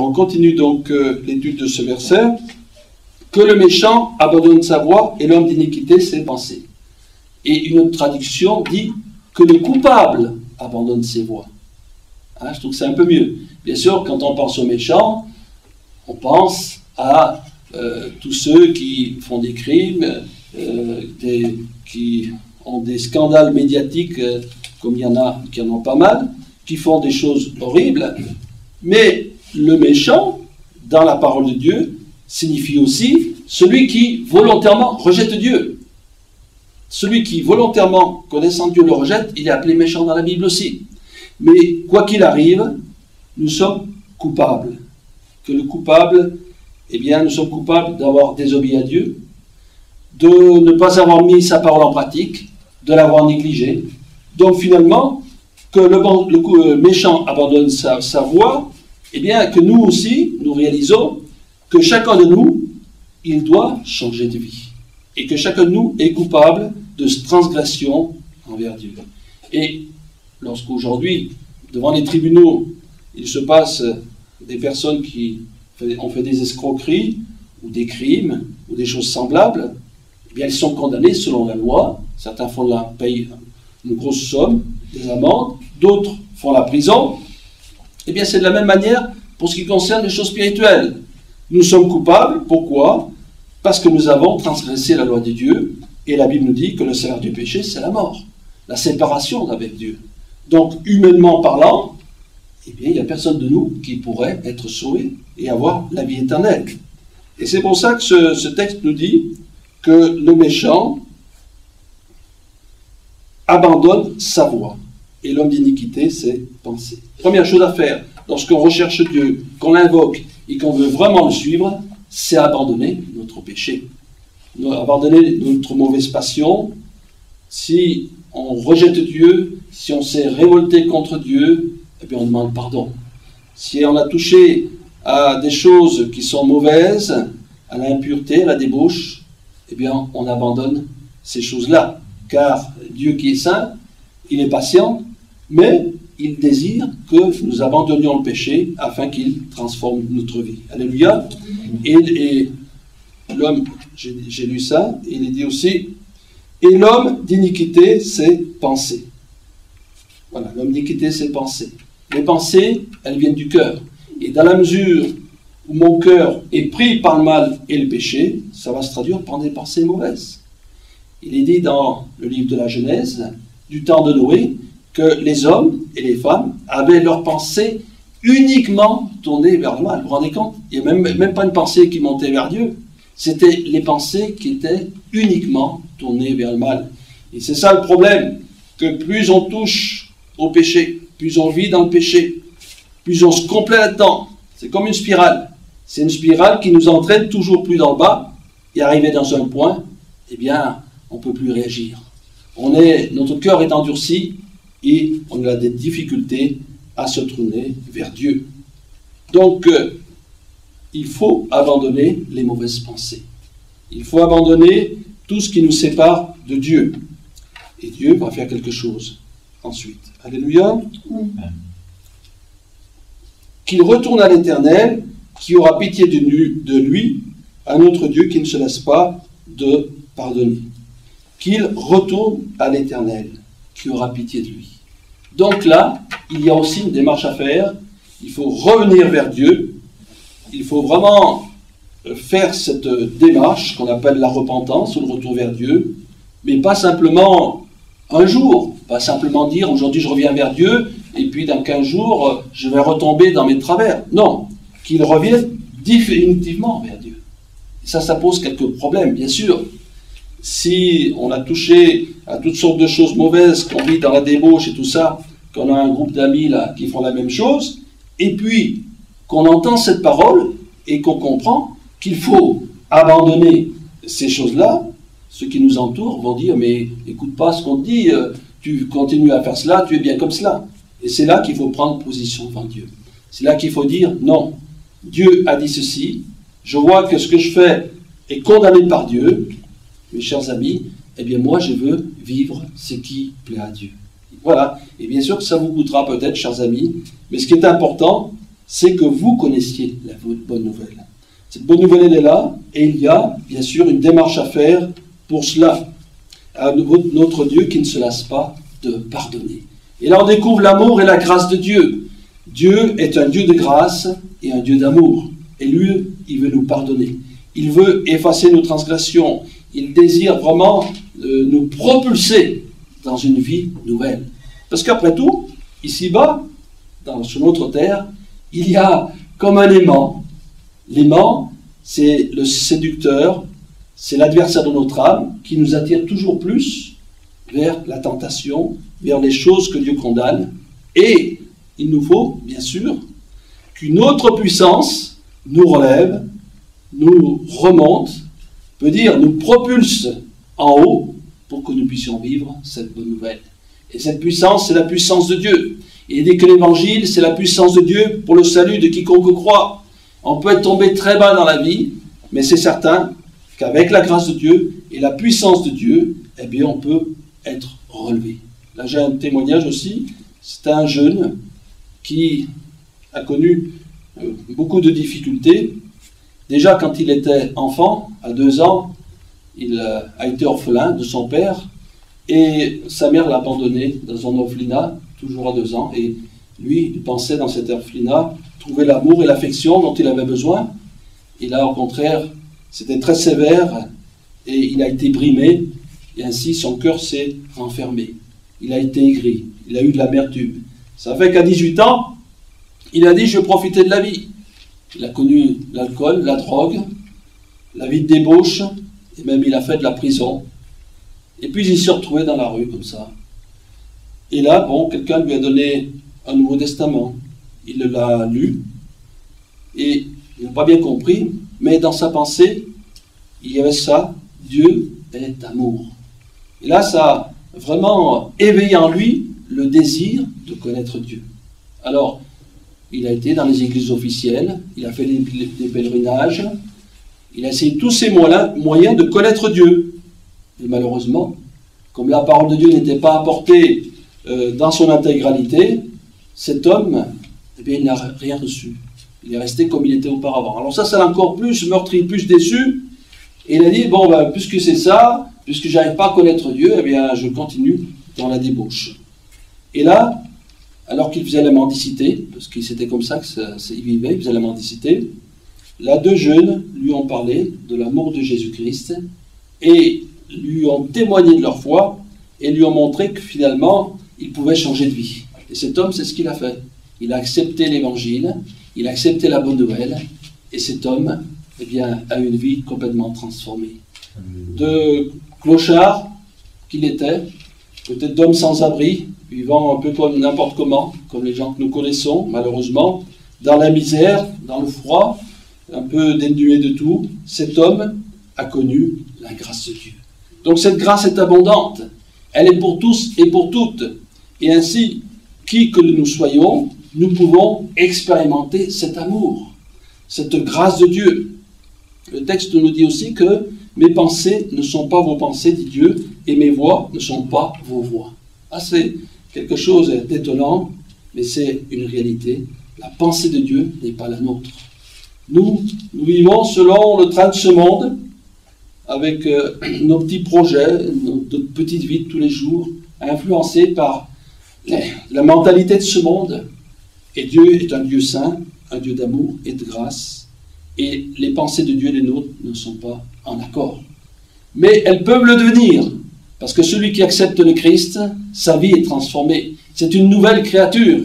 On continue donc l'étude de ce verset. Que le méchant abandonne sa voie et l'homme d'iniquité ses pensées. Et une autre traduction dit que le coupable abandonne ses voies. Hein, je trouve que c'est un peu mieux. Bien sûr, quand on pense aux méchants, on pense à tous ceux qui font des crimes, qui ont des scandales médiatiques, comme il y en a qui en ont pas mal, qui font des choses horribles. Mais le méchant, dans la parole de Dieu, signifie aussi celui qui volontairement rejette Dieu. Celui qui volontairement, connaissant Dieu, le rejette, il est appelé méchant dans la Bible aussi. Mais quoi qu'il arrive, nous sommes coupables. Que le coupable, eh bien, nous sommes coupables d'avoir désobéi à Dieu, de ne pas avoir mis sa parole en pratique, de l'avoir négligé. Donc finalement, que le méchant abandonne sa voie, eh bien, que nous aussi, nous réalisons que chacun de nous, il doit changer de vie. Et que chacun de nous est coupable de transgression envers Dieu. Et lorsqu'aujourd'hui, devant les tribunaux, il se passe des personnes qui ont fait des escroqueries, ou des crimes, ou des choses semblables, eh bien, ils sont condamnés selon la loi. Certains payent une grosse somme, des amendes, d'autres font la prison. Eh bien, c'est de la même manière pour ce qui concerne les choses spirituelles. Nous sommes coupables, pourquoi? Parce que nous avons transgressé la loi de Dieu, et la Bible nous dit que le salaire du péché, c'est la mort, la séparation avec Dieu. Donc, humainement parlant, eh bien, il n'y a personne de nous qui pourrait être sauvé et avoir la vie éternelle. Et c'est pour ça que ce texte nous dit que le méchant abandonne sa voie, et l'homme d'iniquité ses pensées. Première chose à faire, lorsqu'on recherche Dieu, qu'on l'invoque, et qu'on veut vraiment le suivre, c'est abandonner notre péché, abandonner notre mauvaise passion. Si on rejette Dieu, si on s'est révolté contre Dieu, eh bien on demande pardon. Si on a touché à des choses qui sont mauvaises, à l'impureté, à la débauche, eh bien on abandonne ces choses-là. Car Dieu qui est saint, il est patient, mais il désire que nous abandonnions le péché afin qu'il transforme notre vie. Alléluia. Et l'homme, j'ai lu ça, il est dit aussi, et l'homme d'iniquité, ses pensées. Voilà, l'homme d'iniquité, ses pensées. Les pensées, elles viennent du cœur. Et dans la mesure où mon cœur est pris par le mal et le péché, ça va se traduire par des pensées mauvaises. Il est dit dans le livre de la Genèse, du temps de Noé, que les hommes et les femmes avaient leurs pensées uniquement tournées vers le mal. Vous vous rendez compte? Il n'y a même pas une pensée qui montait vers Dieu. C'était les pensées qui étaient uniquement tournées vers le mal. Et c'est ça le problème, que plus on touche au péché, plus on vit dans le péché, plus on se complaît là-dedans. C'est comme une spirale. C'est une spirale qui nous entraîne toujours plus dans le bas, et arrivé dans un point, eh bien, on ne peut plus réagir. Notre cœur est endurci, et on a des difficultés à se tourner vers Dieu. Donc, il faut abandonner les mauvaises pensées. Il faut abandonner tout ce qui nous sépare de Dieu. Et Dieu va faire quelque chose ensuite. Alléluia. Qu'il retourne à l'Éternel, qui aura pitié de lui, un autre Dieu qui ne se laisse pas de pardonner. Qu'il retourne à l'Éternel, qui aura pitié de lui. Donc là, il y a aussi une démarche à faire. Il faut revenir vers Dieu. Il faut vraiment faire cette démarche qu'on appelle la repentance ou le retour vers Dieu, mais pas simplement un jour, pas simplement dire aujourd'hui je reviens vers Dieu et puis dans 15 jours je vais retomber dans mes travers. Non, qu'il revienne définitivement vers Dieu. Et ça pose quelques problèmes, bien sûr. Si on a touché à toutes sortes de choses mauvaises, qu'on vit dans la débauche et tout ça, qu'on a un groupe d'amis là qui font la même chose, et puis qu'on entend cette parole et qu'on comprend qu'il faut abandonner ces choses-là, ceux qui nous entourent vont dire « mais écoute pas ce qu'on te dit, tu continues à faire cela, tu es bien comme cela ». Et c'est là qu'il faut prendre position devant Dieu. C'est là qu'il faut dire « non, Dieu a dit ceci, je vois que ce que je fais est condamné par Dieu, mes chers amis, eh bien moi je veux vivre ce qui plaît à Dieu. » Voilà, et bien sûr que ça vous coûtera peut-être, chers amis, mais ce qui est important, c'est que vous connaissiez la bonne nouvelle. Cette bonne nouvelle, elle est là, et il y a, bien sûr, une démarche à faire pour cela. À notre Dieu qui ne se lasse pas de pardonner. Et là, on découvre l'amour et la grâce de Dieu. Dieu est un Dieu de grâce et un Dieu d'amour. Et lui, il veut nous pardonner. Il veut effacer nos transgressions. Il désire vraiment nous propulser dans une vie nouvelle. Parce qu'après tout, ici-bas, sur notre terre, il y a comme un aimant. L'aimant, c'est le séducteur, c'est l'adversaire de notre âme qui nous attire toujours plus vers la tentation, vers les choses que Dieu condamne. Et il nous faut, bien sûr, qu'une autre puissance nous relève, nous remonte, peut dire nous propulse en haut pour que nous puissions vivre cette bonne nouvelle. Et cette puissance, c'est la puissance de Dieu. Et il dit que l'évangile, c'est la puissance de Dieu pour le salut de quiconque croit. On peut être tombé très bas dans la vie, mais c'est certain qu'avec la grâce de Dieu et la puissance de Dieu, eh bien, on peut être relevé. Là, j'ai un témoignage aussi. C'est un jeune qui a connu beaucoup de difficultés. Déjà, quand il était enfant, à 2 ans, il a été orphelin de son père et sa mère l'a abandonné dans un orphelinat, toujours à 2 ans. Et lui, il pensait dans cet orphelinat trouver l'amour et l'affection dont il avait besoin. Et là, au contraire, c'était très sévère et il a été brimé. Et ainsi, son cœur s'est renfermé. Il a été aigri. Il a eu de l'amertume. Ça fait qu'à 18 ans, il a dit « Je vais profiter de la vie ». Il a connu l'alcool, la drogue, la vie de débauche, et même il a fait de la prison. Et puis il s'est retrouvé dans la rue comme ça. Et là, bon, quelqu'un lui a donné un Nouveau Testament. Il l'a lu, et il n'a pas bien compris, mais dans sa pensée, il y avait ça, Dieu est amour. Et là, ça a vraiment éveillé en lui le désir de connaître Dieu. Alors, il a été dans les églises officielles, il a fait des pèlerinages, il a essayé tous ses moyens de connaître Dieu. Et malheureusement, comme la parole de Dieu n'était pas apportée dans son intégralité, cet homme, eh bien, il n'a rien reçu. Il est resté comme il était auparavant. Alors ça l'a encore plus meurtri, plus déçu. Et il a dit, bon, ben, puisque c'est ça, puisque je n'arrive pas à connaître Dieu, eh bien, je continue dans la débauche. Et là, alors qu'il faisait la mendicité, parce que c'était comme ça qu'il vivait, il faisait la mendicité, là, 2 jeunes lui ont parlé de l'amour de Jésus-Christ et lui ont témoigné de leur foi et lui ont montré que finalement, il pouvait changer de vie. Et cet homme, c'est ce qu'il a fait. Il a accepté l'évangile, il a accepté la bonne nouvelle, et cet homme, eh bien, a une vie complètement transformée. De clochard qu'il était, peut-être d'homme sans abri, vivant un peu comme n'importe comment, comme les gens que nous connaissons, malheureusement, dans la misère, dans le froid, un peu dénué de tout, cet homme a connu la grâce de Dieu. Donc cette grâce est abondante, elle est pour tous et pour toutes. Et ainsi, qui que nous soyons, nous pouvons expérimenter cet amour, cette grâce de Dieu. Le texte nous dit aussi que mes pensées ne sont pas vos pensées, dit Dieu, et mes voix ne sont pas vos voix. Ah, c'est quelque chose d'étonnant, mais c'est une réalité. La pensée de Dieu n'est pas la nôtre. Nous vivons selon le train de ce monde, avec nos petits projets, notre petite vie de tous les jours, influencés par la mentalité de ce monde. Et Dieu est un Dieu saint, un Dieu d'amour et de grâce. Et les pensées de Dieu et les nôtres ne sont pas en accord. Mais elles peuvent le devenir, parce que celui qui accepte le Christ, sa vie est transformée. C'est une nouvelle créature.